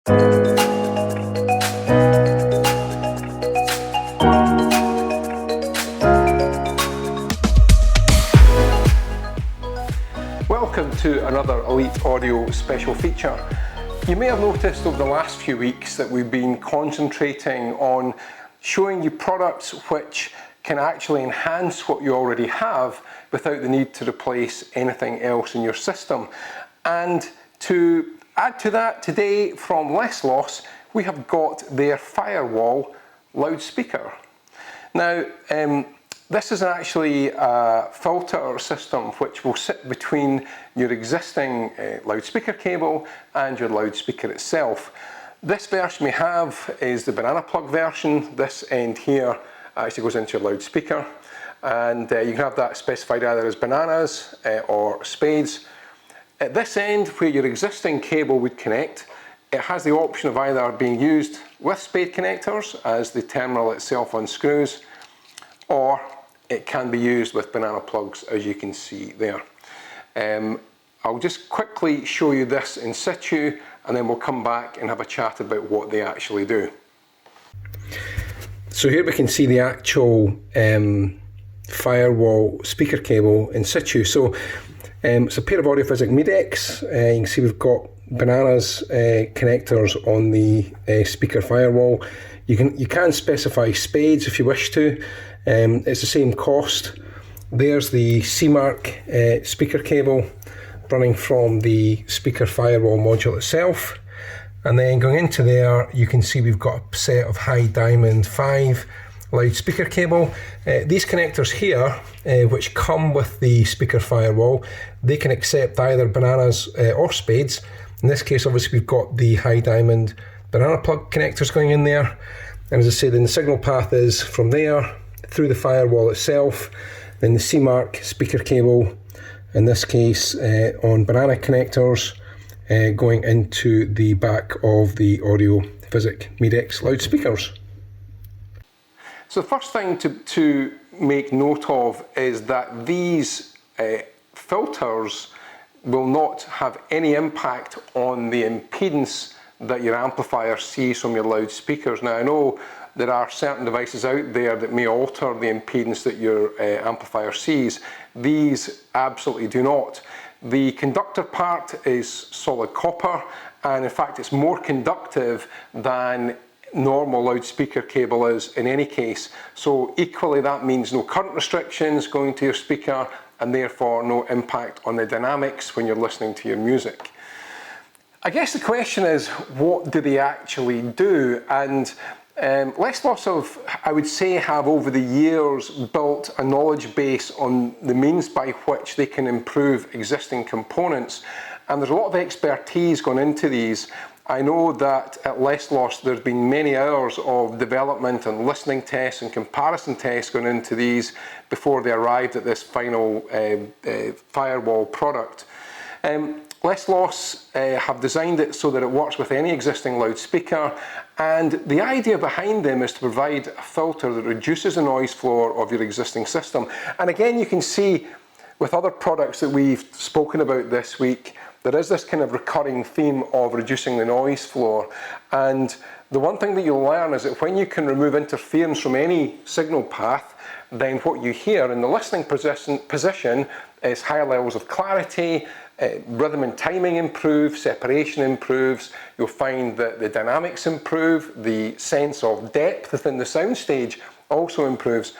Welcome to another Elite Audio special feature. You may have noticed over the last few weeks that we've been concentrating on showing you products which can actually enhance what you already have without the need to replace anything else in your system. And to add to that, today from LessLoss, we have got their Firewall loudspeaker. Now, this is actually a filter system which will sit between your existing loudspeaker cable and your loudspeaker itself. This version we have is the banana plug version. This end here actually goes into your loudspeaker, and you can have that specified either as bananas or spades. At this end, where your existing cable would connect, it has the option of either being used with spade connectors as the terminal itself unscrews, or it can be used with banana plugs, as you can see there. I'll just quickly show you this in situ, and then we'll come back and have a chat about what they actually do. So here we can see the actual Firewall speaker cable in situ. So it's a pair of Audiophysic Medex. You can see we've got bananas connectors on the speaker Firewall. You can specify spades if you wish to. It's the same cost. There's the C-Mark speaker cable running from the speaker Firewall module itself, and then going into there you can see we've got a set of high diamond 5 loudspeaker cable. These connectors here, which come with the speaker Firewall, they can accept either bananas or spades. In this case, obviously, we've got the high diamond banana plug connectors going in there, and as I say, then the signal path is from there through the Firewall itself, then the C-Mark speaker cable, in this case on banana connectors, going into the back of the Audiophysic Medex loudspeakers. So the first thing to make note of is that these filters will not have any impact on the impedance that your amplifier sees from your loudspeakers. Now, I know there are certain devices out there that may alter the impedance that your amplifier sees. These absolutely do not. The conductor part is solid copper, and in fact it's more conductive than normal loudspeaker cable is in any case. So equally that means no current restrictions going to your speaker, and therefore no impact on the dynamics when you're listening to your music. I guess the question is, what do they actually do? And LessLoss I would say, have over the years built a knowledge base on the means by which they can improve existing components, and there's a lot of expertise gone into these. I know that at LessLoss there's been many hours of development and listening tests and comparison tests going into these before they arrived at this final Firewall product. LessLoss have designed it so that it works with any existing loudspeaker, and the idea behind them is to provide a filter that reduces the noise floor of your existing system. And again, you can see with other products that we've spoken about this week, there is this kind of recurring theme of reducing the noise floor. And the one thing that you'll learn is that when you can remove interference from any signal path, then what you hear in the listening position is higher levels of clarity, rhythm and timing improve, separation improves, you'll find that the dynamics improve, the sense of depth within the soundstage also improves.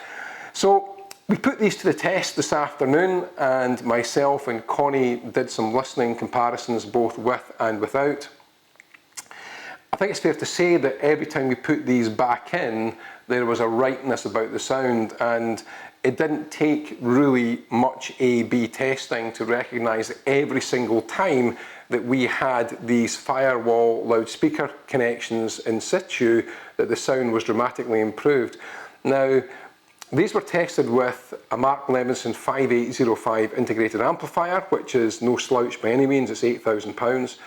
So we put these to the test this afternoon, and myself and Connie did some listening comparisons both with and without. I think it's fair to say that every time we put these back in, there was a rightness about the sound, and it didn't take really much A/B testing to recognise that every single time that we had these Firewall loudspeaker connections in situ, that the sound was dramatically improved. Now, these were tested with a Mark Levinson 5805 integrated amplifier, which is no slouch by any means, it's £8,000.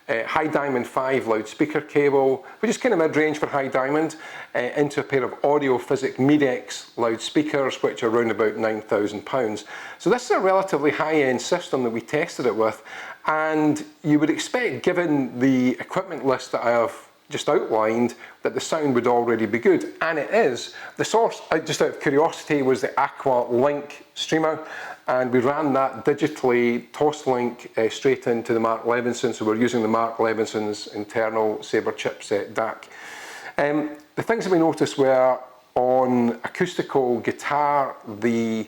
high diamond 5 loudspeaker cable, which is kind of mid-range for high diamond, into a pair of Audiophysic Medex loudspeakers, which are around about £9,000. So this is a relatively high-end system that we tested it with, and you would expect, given the equipment list that I have just outlined, that the sound would already be good, and it is. The source, just out of curiosity, was the Aqua Link streamer, and we ran that digitally, toss-link, straight into the Mark Levinson, so we're using the Mark Levinson's internal Sabre chipset DAC. The things that we noticed were, on acoustical guitar, the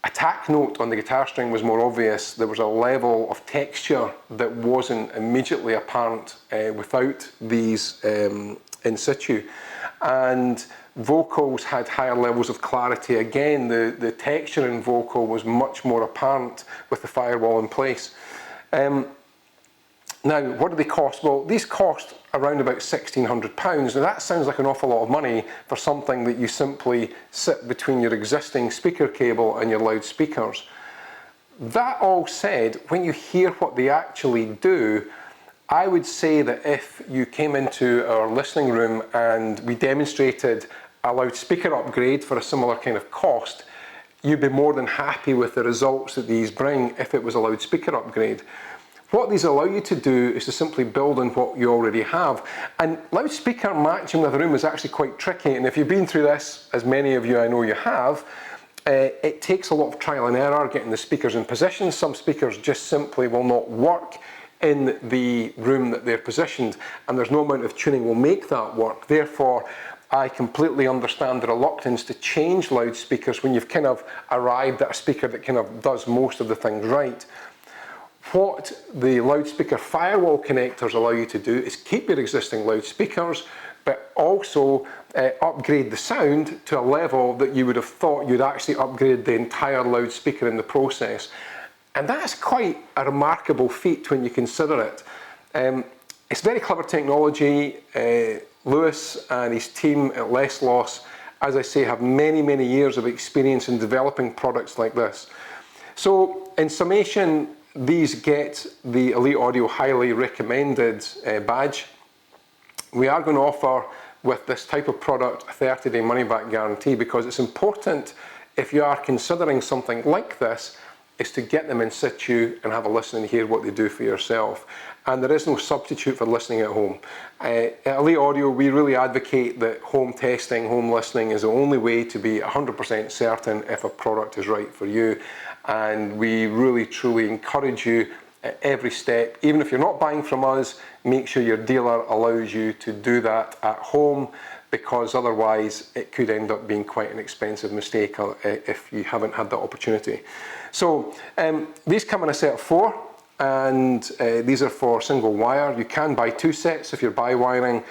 attack note on the guitar string was more obvious. There was a level of texture that wasn't immediately apparent without these in situ. And vocals had higher levels of clarity. Again, the texture in vocal was much more apparent with the firewall in place. Now, what do they cost? Well, these cost around about £1,600. Now that sounds like an awful lot of money for something that you simply sit between your existing speaker cable and your loudspeakers. That all said, when you hear what they actually do, I would say that if you came into our listening room and we demonstrated a loudspeaker upgrade for a similar kind of cost, you'd be more than happy with the results that these bring if it was a loudspeaker upgrade. What these allow you to do is to simply build on what you already have. And loudspeaker matching with a room is actually quite tricky, and if you've been through this, as many of you I know you have, it takes a lot of trial and error getting the speakers in position. Some speakers just simply will not work in the room that they're positioned, and there's no amount of tuning will make that work. Therefore, I completely understand the reluctance to change loudspeakers when you've kind of arrived at a speaker that kind of does most of the things right. What the loudspeaker firewall connectors allow you to do is keep your existing loudspeakers, but also upgrade the sound to a level that you would have thought you'd actually upgrade the entire loudspeaker in the process. And that's quite a remarkable feat when you consider it. It's very clever technology. Lewis and his team at LessLoss, as I say, have many, many years of experience in developing products like this. So in summation, these get the Elite Audio Highly Recommended badge. We are going to offer, with this type of product, a 30-day money-back guarantee, because it's important, if you are considering something like this, is to get them in situ and have a listen and hear what they do for yourself. And there is no substitute for listening at home. At Elite Audio, we really advocate that home testing, home listening is the only way to be 100% certain if a product is right for you. And we really, truly encourage you at every step, even if you're not buying from us, make sure your dealer allows you to do that at home, because otherwise it could end up being quite an expensive mistake if you haven't had that opportunity. So these come in a set of 4, and these are for single wire. You can buy 2 sets if you're bi-wiring.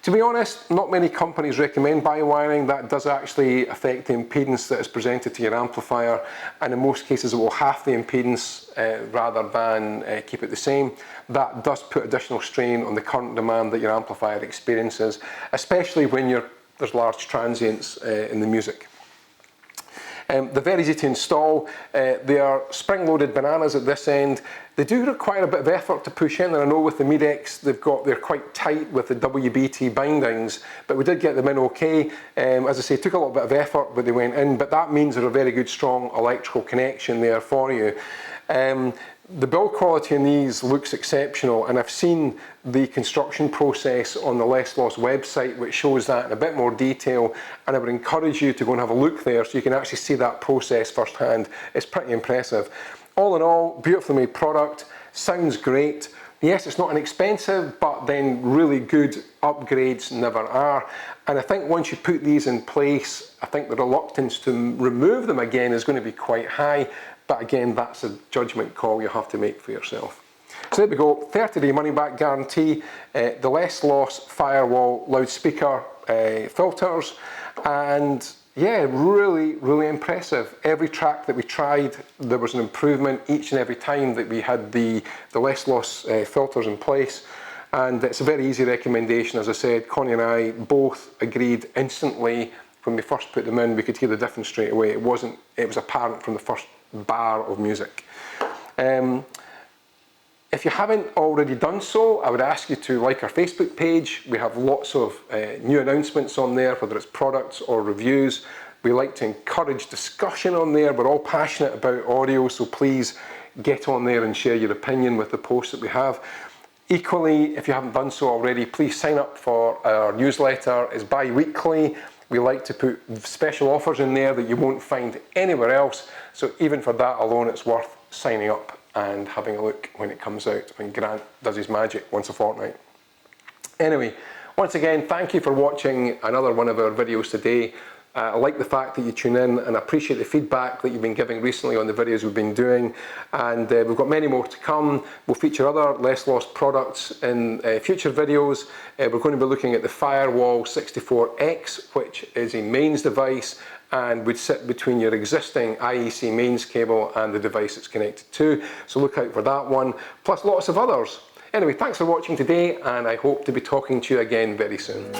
To be honest, not many companies recommend bi-wiring. That does actually affect the impedance that is presented to your amplifier, and in most cases it will halve the impedance rather than keep it the same. That does put additional strain on the current demand that your amplifier experiences, especially when there's large transients in the music. They're very easy to install. They are spring-loaded bananas at this end. They do require a bit of effort to push in, and I know with the Medex they're quite tight with the WBT bindings, but we did get them in okay. As I say, it took a little bit of effort, but they went in, but that means there's a very good strong electrical connection there for you. The build quality in these looks exceptional, and I've seen the construction process on the LessLoss website, which shows that in a bit more detail, and I would encourage you to go and have a look there so you can actually see that process firsthand. It's pretty impressive. All in all, beautifully made product, sounds great. Yes, it's not inexpensive, but then really good upgrades never are. And I think once you put these in place, I think the reluctance to remove them again is going to be quite high. But again, that's a judgment call you have to make for yourself. So there we go, 30-day money-back guarantee, the LessLoss Firewall loudspeaker filters, and yeah, really, really impressive. Every track that we tried, there was an improvement each and every time that we had the LessLoss filters in place. And it's a very easy recommendation. As I said, Connie and I both agreed instantly when we first put them in. We could hear the difference straight away. It was apparent from the first bar of music. In If you haven't already done so, I would ask you to like our Facebook page. We have lots of new announcements on there, whether it's products or reviews. We like to encourage discussion on there. We're all passionate about audio, so please get on there and share your opinion with the posts that we have. Equally, if you haven't done so already, please sign up for our newsletter. It's bi-weekly. We like to put special offers in there that you won't find anywhere else. So even for that alone, it's worth signing up and having a look when it comes out, when Grant does his magic once a fortnight. Anyway, once again, thank you for watching another one of our videos today. I like the fact that you tune in, and I appreciate the feedback that you've been giving recently on the videos we've been doing. And we've got many more to come. We'll feature other LessLoss products in future videos. We're going to be looking at the Firewall 64X, which is a mains device and would sit between your existing IEC mains cable and the device it's connected to. So look out for that one, plus lots of others. Anyway, thanks for watching today, and I hope to be talking to you again very soon.